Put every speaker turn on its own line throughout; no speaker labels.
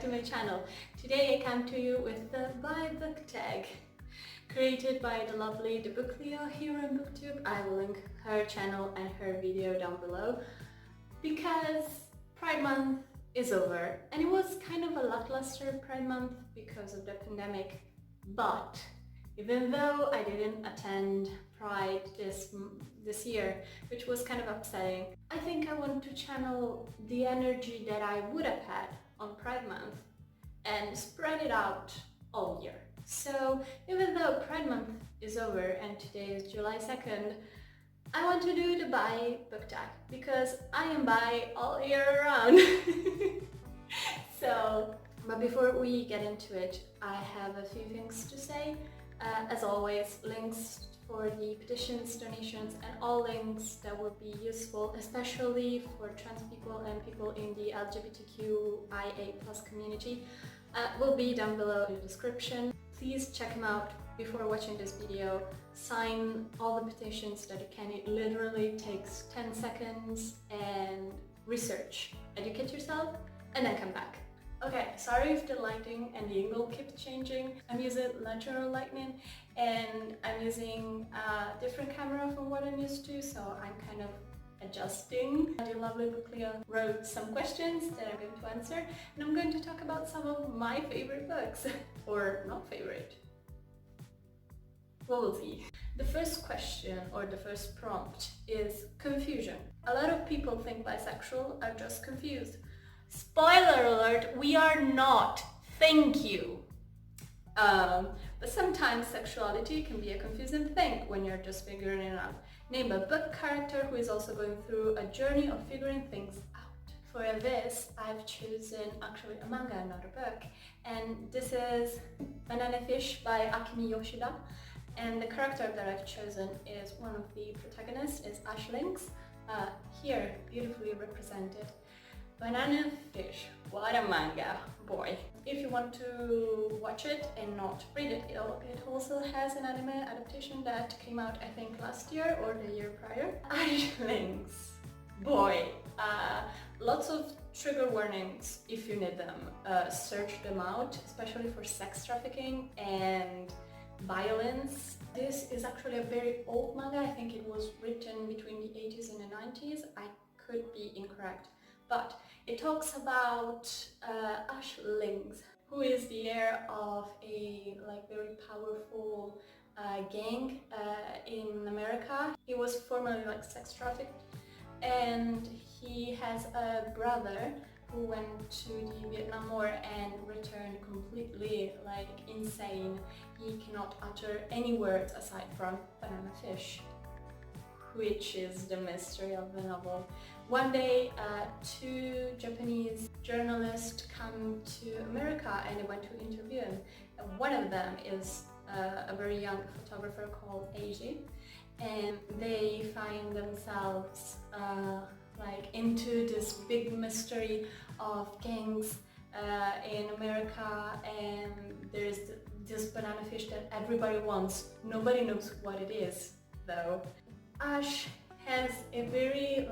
to my channel. Today I come to you with the Buy Book tag created by the lovely The Book Leo here on BookTube. I will link her channel and her video down below because Pride Month is over and it was kind of a lackluster Pride Month because of the pandemic, but even though I didn't attend Pride this year, which was kind of upsetting, I think I want to channel the energy that I would have had on Pride Month and spread it out all year. So even though Pride Month is over and today is July 2nd, I want to do the Buy Book tag because I am bi all year round. But before we get into it, I have a few things to say. As always, links for the petitions, donations, and all links that would be useful, especially for trans people and people in the LGBTQIA+ community, will be down below in the description. Please check them out before watching this video. Sign all the petitions that you can. It literally takes 10 seconds, and research, educate yourself, and then come back. Okay, sorry if the lighting and the angle keeps changing. I'm using natural lighting and I'm using a different camera from what I'm used to, so I'm kind of adjusting. The lovely Book Leo wrote some questions that I'm going to answer, and I'm going to talk about some of my favorite books. Or not favorite. We'll see. The first question, or the first prompt, is confusion. A lot of people think bisexual are just confused. Spoiler alert, we are not. Thank you. But sometimes sexuality can be a confusing thing when you're just figuring it out. Name a book character who is also going through a journey of figuring things out. For this, I've chosen actually a manga, not a book. And this is Banana Fish by Akemi Yoshida. And the character that I've chosen is one of the protagonists, is Ash Lynx. Here, beautifully represented. Banana Fish, what a manga, boy. If you want to watch it and not read it, it also has an anime adaptation that came out I think last year or the year prior. Ash Lynx, boy. Lots of trigger warnings if you need them. Search them out, especially for sex trafficking and violence. This is actually a very old manga. I think it was written between the 80s and the 90s. I could be incorrect. But it talks about Ash Lynx, who is the heir of a very powerful gang in America. He was formerly sex trafficked, and he has a brother who went to the Vietnam War and returned completely insane. He cannot utter any words aside from banana fish, which is the mystery of the novel. One day, two Japanese journalists come to America and they went to interview him. One of them is a very young photographer called Eiji, and they find themselves into this big mystery of gangs in America, and there's this banana fish that everybody wants. Nobody knows what it is, though. Ash has a very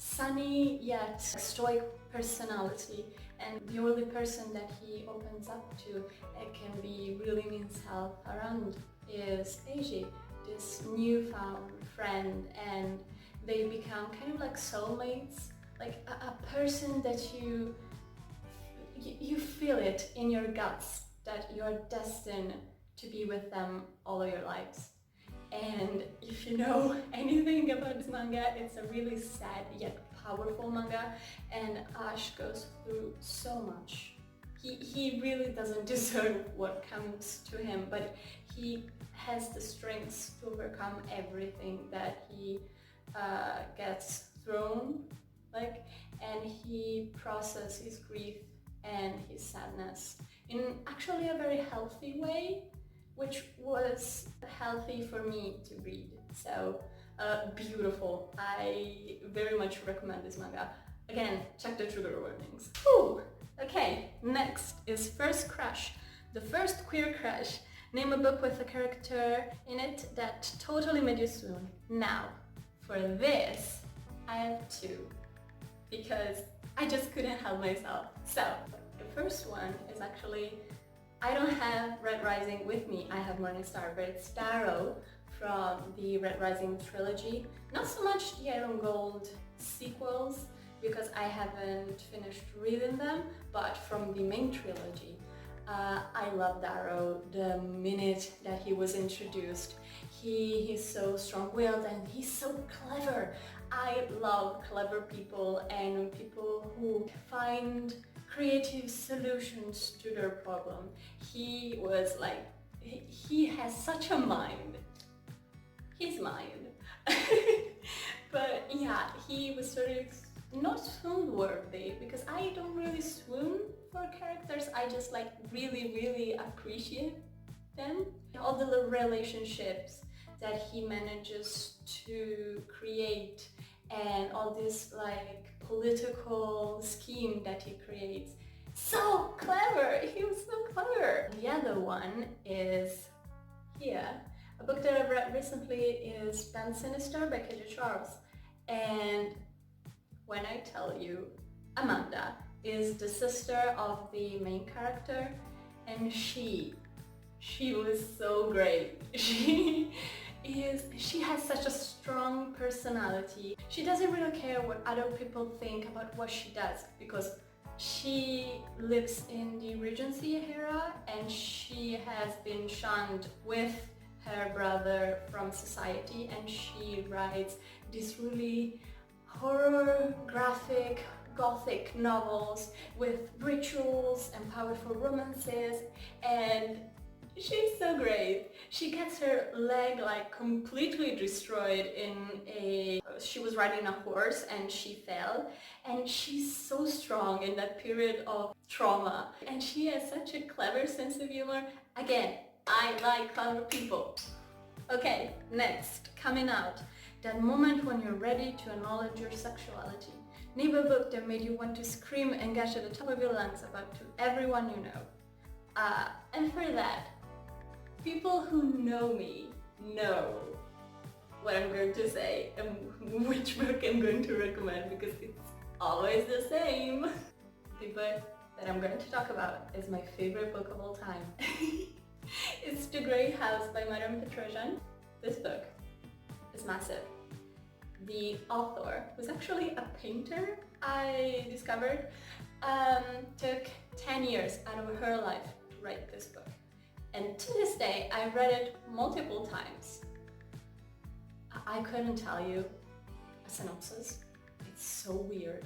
sunny yet stoic personality, and the only person that he opens up to and can be really himself around is Eiji, this newfound friend, and they become kind of like soulmates, a person that you feel it in your guts that you're destined to be with them all of your lives. And if you know anything about this manga, it's a really sad yet powerful manga, and Ash goes through so much. He really doesn't deserve what comes to him, but he has the strength to overcome everything that he gets thrown, and he processes his grief and his sadness in actually a very healthy way, which was healthy for me to read. So beautiful. I very much recommend this manga. Again, check the trigger warnings. Whew. Okay, next is First Crush. The first queer crush. Name a book with a character in it that totally made you swoon. Now, for this, I have two, because I just couldn't help myself. So, The first one is actually, I don't have Red Rising with me, I have Morningstar, but it's Darrow from the Red Rising trilogy. Not so much the Iron Gold sequels, because I haven't finished reading them, but from the main trilogy. I love Darrow the minute that he was introduced. He's so strong-willed and he's so clever. I love clever people and people who find creative solutions to their problem. He was like, he has such a mind. His mind. But yeah, he was sort of not swoon-worthy, because I don't really swoon for characters, I just like really appreciate them. All the little relationships that he manages to create and all this like political scheme that he creates. So clever! He was so clever! The other one is here. A book that I've read recently is Ben Sinister by KJ Charles. And when I tell you, Amanda is the sister of the main character, and she was so great. She has such a strong personality. She doesn't really care what other people think about what she does, because she lives in the Regency era and she has been shunned with her brother from society, and she writes these really horror graphic gothic novels with rituals and powerful romances, and she's so great. She gets her leg like completely destroyed she was riding a horse and she fell, and she's so strong in that period of trauma, and she has such a clever sense of humor. Again, I like clever people. Okay, next, coming out. That moment when you're ready to acknowledge your sexuality. Name a book that made you want to scream and gush at the top of your lungs about to everyone you know. And for that, people who know me know what I'm going to say and which book I'm going to recommend, because it's always the same. The book that I'm going to talk about is my favorite book of all time. It's The Grey House by Madame Petrosian. This book is massive. The author, who's actually a painter, I discovered, took 10 years out of her life to write this book. And to this day, I've read it multiple times. I couldn't tell you a synopsis. It's so weird.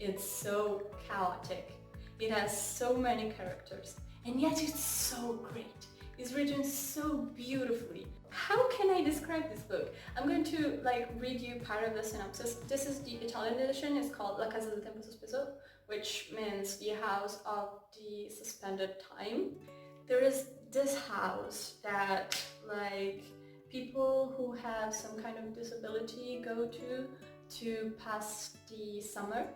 It's so chaotic. It has so many characters, and yet it's so great. It's written so beautifully. How can I describe this book? I'm going to read you part of the synopsis. This is the Italian edition. It's called La Casa del Tempo Sospeso, which means the house of the suspended time. There is this house that people who have some kind of disability go to pass the summer.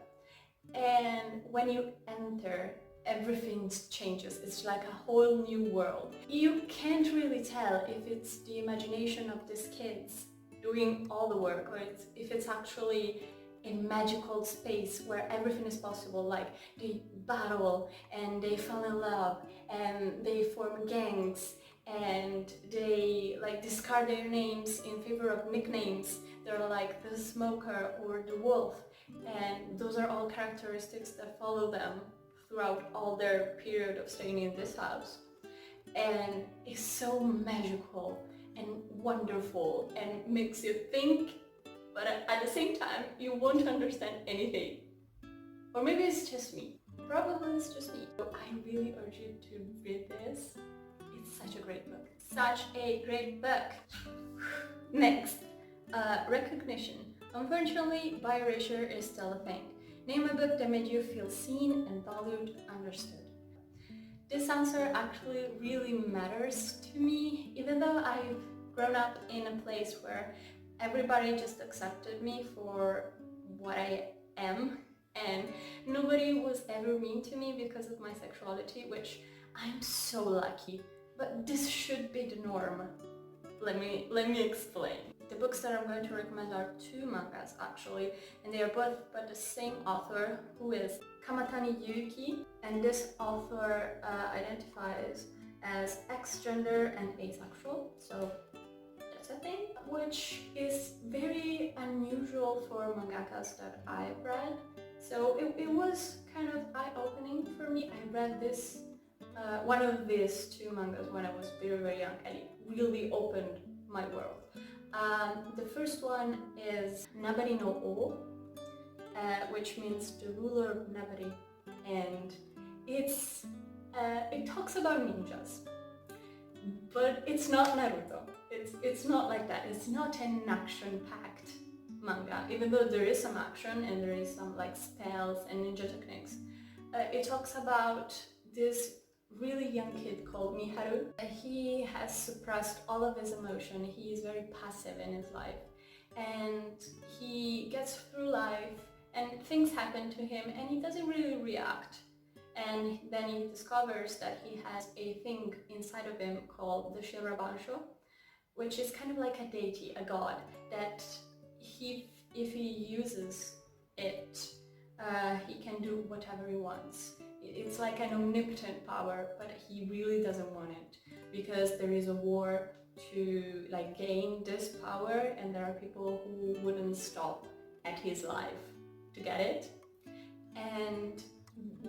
And when you enter, everything changes. It's like a whole new world. You can't really tell if it's the imagination of these kids doing all the work, or if it's actually a magical space where everything is possible. Like, they battle and they fall in love and they form gangs and they discard their names in favor of nicknames. They're like the smoker or the wolf, and those are all characteristics that follow them throughout all their period of staying in this house. And it's so magical and wonderful and makes you think, but at the same time you won't understand anything. Or maybe it's just me. Probably it's just me. So I really urge you to read this. It's such a great book. Such a great book. Next, recognition. Unfortunately, bi-erasure is still a thing. Name a book that made you feel seen and valued, understood. This answer actually really matters to me, even though I've grown up in a place where everybody just accepted me for what I am, and nobody was ever mean to me because of my sexuality, which I'm so lucky. But this should be the norm. Let me explain. The books that I'm going to recommend are two mangas actually, and they are both by the same author, who is Kamatani Yuki, and this author identifies as ex-gender and asexual, so that's a thing, which is very unusual for mangakas that I've read. So it was kind of eye-opening for me. I read this, one of these two mangas when I was very, very young, and it really opened my world. The first one is Nabari no O, which means the ruler of Nabari, and it talks about ninjas, but it's not Naruto. It's not like that. It's not an action-packed manga, even though there is some action and there is some like spells and ninja techniques. It talks about this really young kid called Miharu. He has suppressed all of his emotion. He is very passive in his life, and he gets through life and things happen to him and he doesn't really react. And then he discovers that he has a thing inside of him called the Shirabansho, which is kind of like a deity, a god, that if he uses it, he can do whatever he wants. It's like an omnipotent power, but he really doesn't want it because there is a war to like gain this power, and there are people who wouldn't stop at his life to get it. And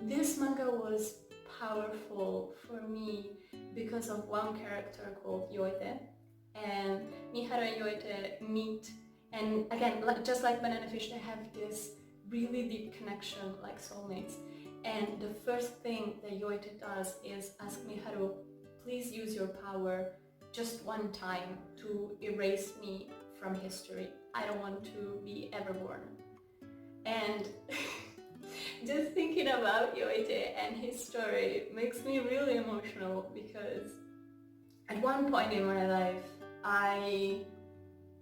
this manga was powerful for me because of one character called Yoite, and Miharu and Yoite meet, and again, just like Banana Fish, they have this really deep connection like soulmates. And the first thing that Yoite does is ask Miharu, please use your power just one time to erase me from history. I don't want to be ever born. And just thinking about Yoite and his story makes me really emotional because at one point in my life, I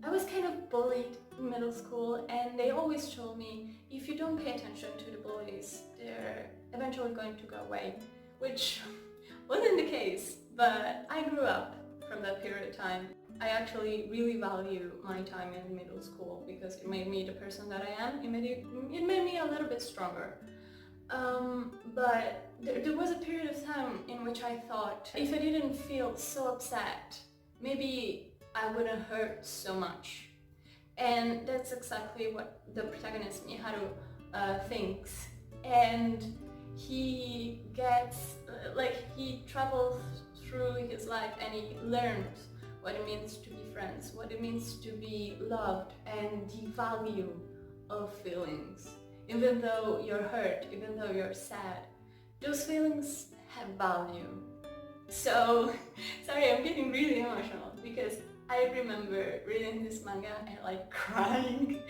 was kind of bullied in middle school, and they always told me, if you don't pay attention to the bullies, they're eventually going to go away, which wasn't the case, but I grew up from that period of time. I actually really value my time in middle school because it made me the person that I am. It made me a little bit stronger. But there was a period of time in which I thought, if I didn't feel so upset, maybe I wouldn't hurt so much. And that's exactly what the protagonist Miharu thinks. And he gets, he travels through his life and he learns what it means to be friends, what it means to be loved, and the value of feelings. Even though you're hurt, even though you're sad, those feelings have value. So, sorry, I'm getting really emotional because I remember reading this manga and like crying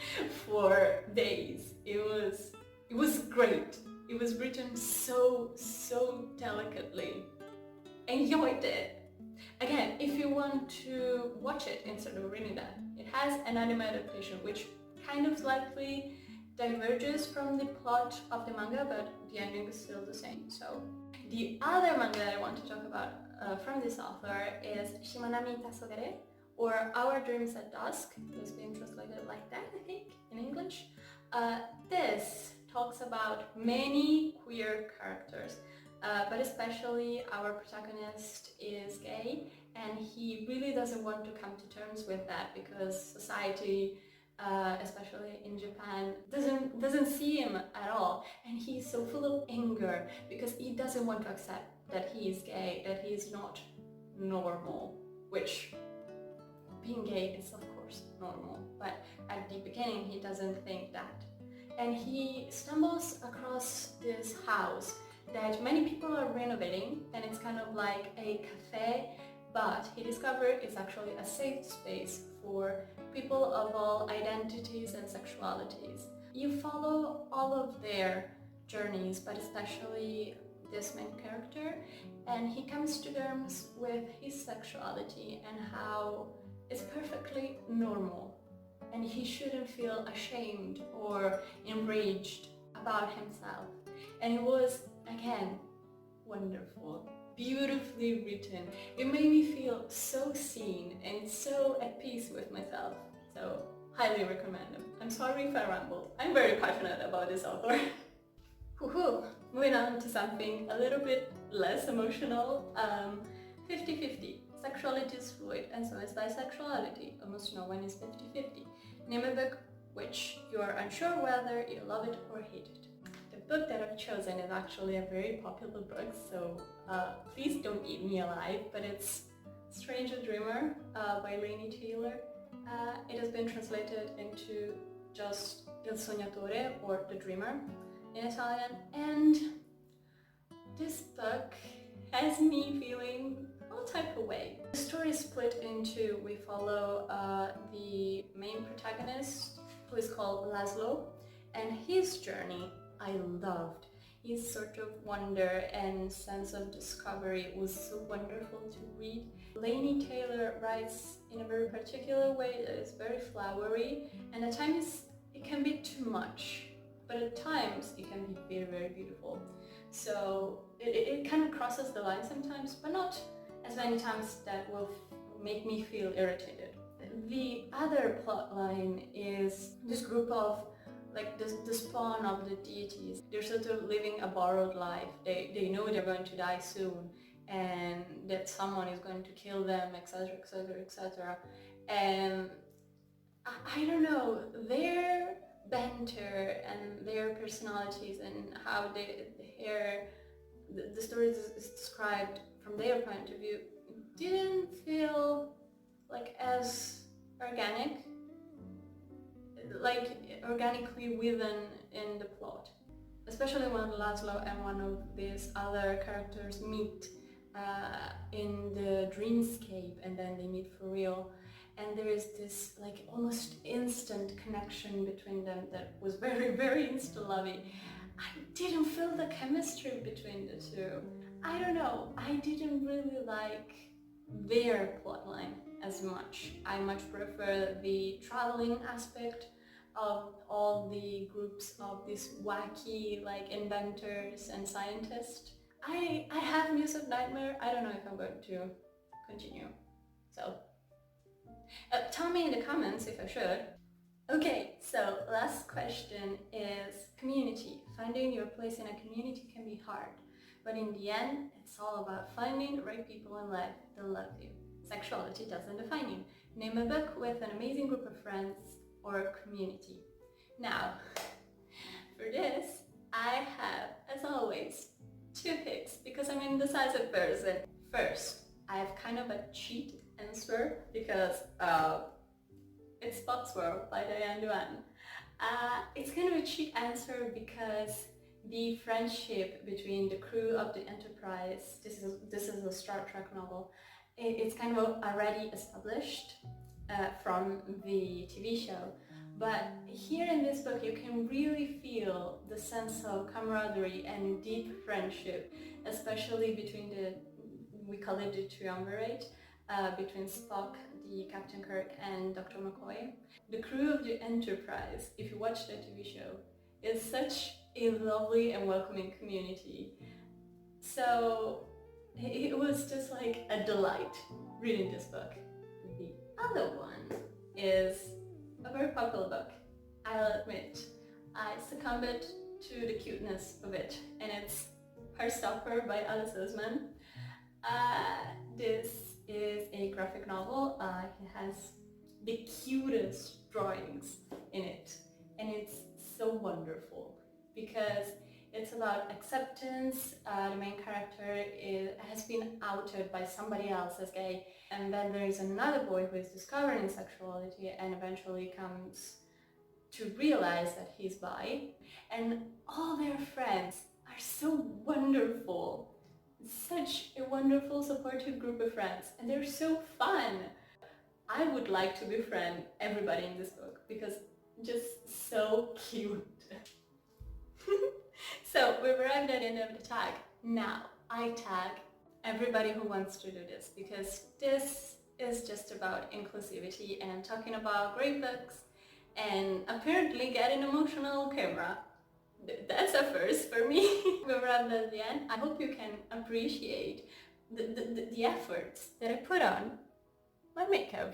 for days. It was great. It was written so delicately. And Yoite, again, if you want to watch it instead of reading that, it has an anime adaptation which kind of slightly diverges from the plot of the manga, but the ending is still the same. So the other manga that I want to talk about from this author is Shimanami Tasogare, or Our Dreams at Dusk. It's been translated like that, I think, in English. This talks about many queer characters, but especially our protagonist is gay, and he really doesn't want to come to terms with that because society, especially in Japan, doesn't see him at all, and he's so full of anger because he doesn't want to accept that he is gay, that he is not normal, which being gay is of course normal, but at the beginning he doesn't think that. And he stumbles across this house that many people are renovating, and it's kind of like a cafe, but he discovered it's actually a safe space for people of all identities and sexualities. You follow all of their journeys, but especially this main character, and he comes to terms with his sexuality and how it's perfectly normal, and he shouldn't feel ashamed or enraged about himself. And it was, again, wonderful, beautifully written. It made me feel so seen and so at peace with myself. So, highly recommend them. I'm sorry if I rambled. I'm very passionate about this author. Woohoo! Moving on to something a little bit less emotional. 50-50. Sexuality is fluid and so is bisexuality. Almost no one is 50-50. Name a book which you are unsure whether you love it or hate it. The book that I've chosen is actually a very popular book, so please don't eat me alive, but it's Stranger Dreamer by Laini Taylor. It has been translated into just Il Sognatore, or The Dreamer in Italian, and this book has me feeling all type of way. The story is split into, we follow the main protagonist, who is called Laszlo, and his journey I loved. His sort of wonder and sense of discovery was so wonderful to read. Laini Taylor writes in a very particular way that is very flowery, and at times it can be too much, but at times it can be very, very beautiful. So it kind of crosses the line sometimes, but not as many times that will make me feel irritated. The other plot line is this group of the spawn of the deities. They're sort of living a borrowed life. They know they're going to die soon and that someone is going to kill them, etc, etc, etc. And I don't know, their banter and their personalities and how the story is described from their point of view didn't feel like as organic, like organically woven in the plot. Especially when Laszlo and one of these other characters meet in the dreamscape, and then they meet for real. And there is this like almost instant connection between them that was very, very insta-lovey. I didn't feel the chemistry between the two. I don't know, I didn't really like their plotline as much. I much prefer the traveling aspect of all the groups of these wacky like inventors and scientists. I have Muse of Nightmare. I don't know if I'm going to continue. So tell me in the comments if I should. Okay, so last question is community. Finding your place in a community can be hard, but in the end, it's all about finding the right people in life that love you. Sexuality doesn't define you. Name a book with an amazing group of friends or community. Now, for this, I have, as always, 2 picks because I'm an indecisive person. First, I have kind of a cheat answer because it's Spotsworld by Diane Duane. It's kind of a cheat answer because the friendship between the crew of the Enterprise, this is a Star Trek novel, it's kind of already established from the TV show. But here in this book you can really feel the sense of camaraderie and deep friendship, especially between we call it the triumvirate, between Spock, the Captain Kirk, and Dr. McCoy. The crew of the Enterprise, if you watch the TV show, is such a lovely and welcoming community. So it was just like a delight reading this book. The other one is a very popular book. I'll admit, I succumbed to the cuteness of it, and it's Heartstopper by Alice Oseman. This is a graphic novel. It has the cutest drawings in it, and it's so wonderful because it's about acceptance. The main character has been outed by somebody else as gay, and then there is another boy who is discovering sexuality and eventually comes to realize that he's bi, and all their friends are so wonderful. Such a wonderful, supportive group of friends, and they're so fun. I would like to befriend everybody in this book because just so cute. So we've arrived at the end of the tag. Now I tag everybody who wants to do this because this is just about inclusivity and talking about great books and apparently getting emotional on camera. That's a first for me. We've arrived at the end. I hope you can appreciate the efforts that I put on my makeup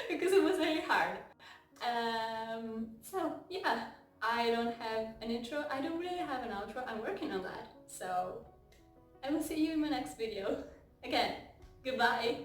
because it was very hard. So yeah, I don't have an intro, I don't really have an outro, I'm working on that. So I will see you in my next video. Again, goodbye!